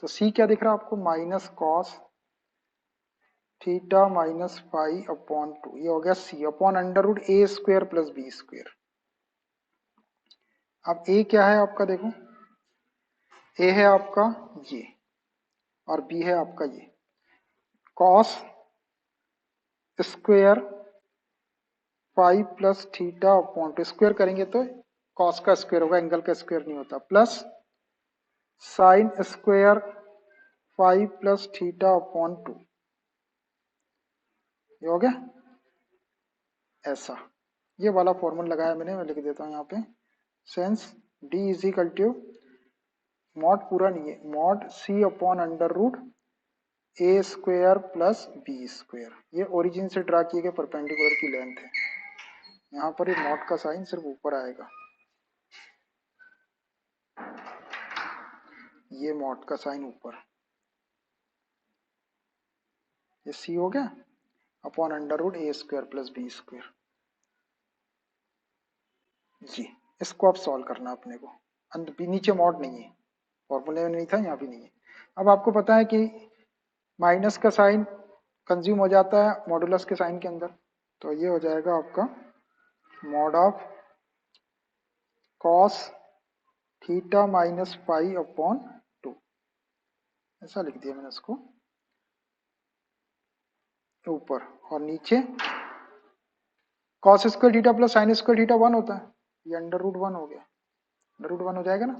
तो c क्या दिख रहा है आपको, minus cos theta minus 5 upon 2, ये हो गया c अपॉन अंडर रूट ए स्क्वायर प्लस बी स्क्वायर। अब a क्या है आपका, देखो a है आपका ये और b है आपका ये। Cos square 5 plus theta upon 2, square करेंगे तो कॉस का स्क्वायर होगा, एंगल का स्क्वायर नहीं होता, plus sine square 5 plus theta upon 2, ये हो गया ऐसा। ये वाला फॉर्मूला लगाया मैंने, मैं लिख देता हूँ यहाँ पे, since d is equal to mod, पूरा नहीं है, mod c upon under root ए स्क्वायर प्लस बी स्क्वायर। ये ओरिजिन से ड्रा किए गए परपेंडिकुलर की लेंथ है। यहाँ पर ये मॉड का साइन सिर्फ ऊपर आएगा, ये मॉड का साइन ऊपर, ये c हो गया अपॉन अंडर रूट ए स्क्वायर प्लस बी स्क्वायर। जी, इसको अब सॉल्व करना अपने को, नीचे मॉड नहीं है, फॉर्मूले में नहीं था, यहाँ भी नहीं है। अब आपको पता है कि माइनस का साइन कंज्यूम हो जाता है मॉडुलस के साइन के अंदर, तो ये हो जाएगा आपका mod of cos theta minus 5 upon 2, ऐसा लिख दिया मैंने इसको ऊपर, और नीचे cos square theta plus sign square theta 1 होता है, ये अंडर रूट 1 हो गया, अंडर रूट 1 हो जाएगा ना,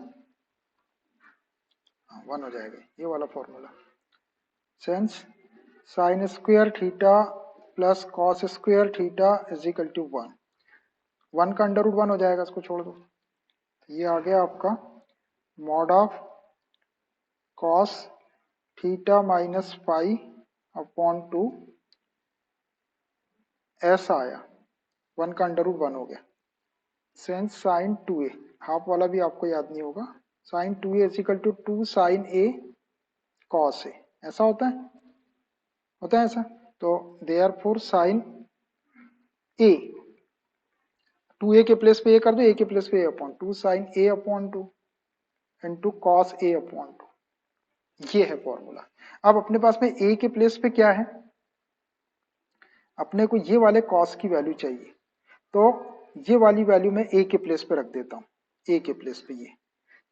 1 हो जाएगा, ये वाला formula. Since sine square theta plus cos square theta is equal to 1, 1 का अंडर रूट 1 हो जाएगा, इसको छोड़ दो, ये आ गया आपका mod of cos theta minus 5 upon 2, ऐसा आया, 1 का अंडर रूट 1 हो गया। सेंस साइन 2a, हाफ वाला भी आपको याद नहीं होगा, sine 2a is equal to 2 sine a cos a, ऐसा होता है ऐसा। तो देयरफॉर साइन a, 2a के प्लेस पे a कर दो, a के प्लेस पे a upon 2 sine a upon 2 into cos a upon 2, ये है फॉर्मूला। अब अपने पास में a के प्लेस पे क्या है, अपने को ये वाले कॉस की वैल्यू चाहिए, तो ये वाली वैल्यू मैं a के प्लेस पे रख देता हूँ, a के प्लेस पे ये,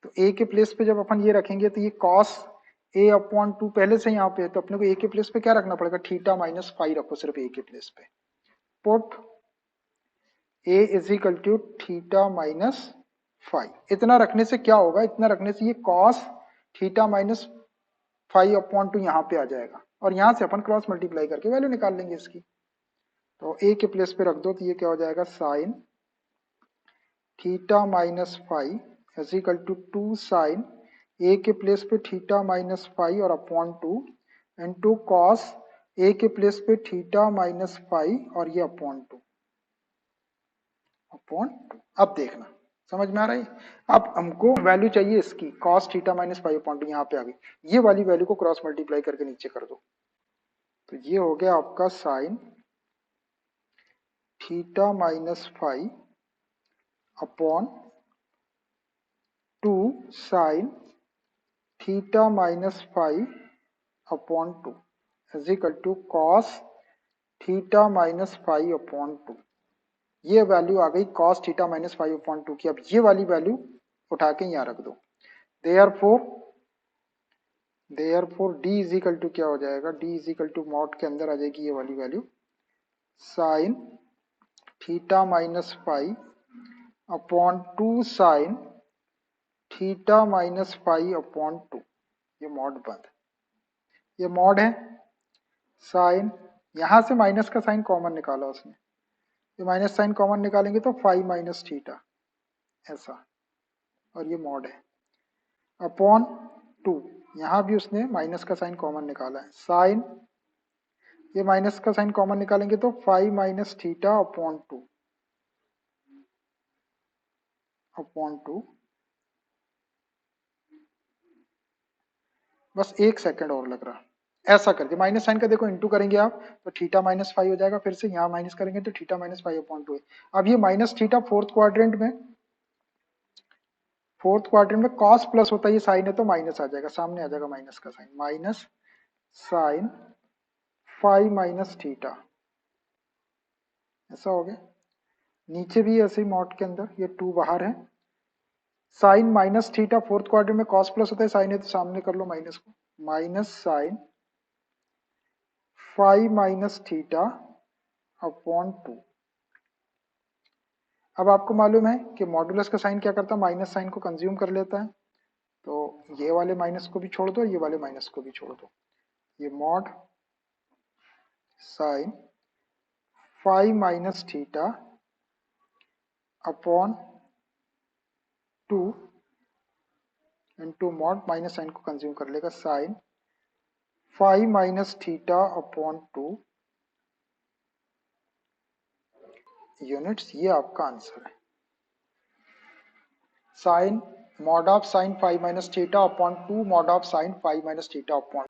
तो a के प्लेस पे जब अपन ये रखेंगे तो ये कॉस a अपॉन 2 पहले से यहाँ पे है, तो अपने को a के प्लेस पे क्या रखना पड़ेगा, थीटा माइनस 5 रखो सिर्फ a के प्लेस पे, put a is equal to theta minus 5। इतना रखने से क्या होगा, इतना रखने से ये कॉस थीटा माइनस 5 अपॉन 2 यहाँ पे आ जाएगा, और यहाँ से अपन क्रॉस मल्टीप्लाई करके वैल्यू निकाल लेंगे इसकी। तो a के प्लेस पे रख दो, तो ये क्या हो जाएगा, sine theta minus 5 is equal to 2 sine a के प्लेस पे थीटा माइनस 5 और अपॉन 2 इंटू कॉस a के प्लेस पे थीटा माइनस 5 और ये अपॉन 2 अपॉन 2। अब देखना समझ में आ रहा है, अब हमको वैल्यू चाहिए इसकी कॉस थीटा माइनस 5 अपॉन 2, यहाँ पे आ गई, ये वाली वैल्यू को क्रॉस मल्टीप्लाई करके नीचे कर दो, तो ये हो गया आपका sine theta minus 5 upon 2 sine theta minus 5 upon 2 is equal to cos theta minus 5 upon 2। ये वैल्यू आ गई कॉस थीटा माइनस 5 अपॉन 2 की। अब ये वाली वैल्यू उठा के यहाँ रख दो, therefore d is equal to क्या हो जाएगा, d is equal to mod के अंदर आ जाएगी ये वाली value, sine theta minus 5 upon 2 sine theta minus five upon 2, ये मॉड बंद, ये मॉड है। साइन, यहां से माइनस का साइन कॉमन निकाला उसने, ये माइनस साइन कॉमन निकालेंगे तो फाइव माइनस थीटा ऐसा, और ये मॉड है। अपॉन 2, यहां भी उसने माइनस का साइन कॉमन निकाला है। साइन, ये माइनस का साइन कॉमन निकालेंगे तो five minus theta upon 2, upon 2। बस एक सेकंड और लग रहा, ऐसा करके माइनस साइन का देखो इंटू करेंगे आप तो थीटा माइनस फाइव हो जाएगा, फिर से यहाँ माइनस करेंगे तो थीटा माइनस फाइव अपॉन 2 है। अब ये माइनस थीटा फोर्थ क्वाड्रेंट में, फोर्थ क्वाड्रेंट में कॉस प्लस होता है, ये साइन है तो माइनस आ जाएगा, सामने आ जाएगा माइनस का sine, minus sine five minus theta, ऐसा हो गया। नीचे भी ऐसे ही मॉड के अंदर ये 2 बाहर है, sine minus theta fourth quadrant में कॉस प्लस होता है, साइन है तो सामने कर लो माइनस को, minus sine five minus theta upon 2। अब आपको मालूम है कि मॉडुलस का साइन क्या करता है, माइनस साइन को कंज्यूम कर लेता है, तो ये वाले माइनस को भी छोड़ दो, ये वाले माइनस को भी छोड़ दो, ये mod sine five minus theta upon 2 into mod, minus sine को कंज्यूम कर लेगा, sine five minus theta upon 2 units. ये आपका आंसर है, sine mod of sine five minus theta upon 2 mod of sine five minus theta upon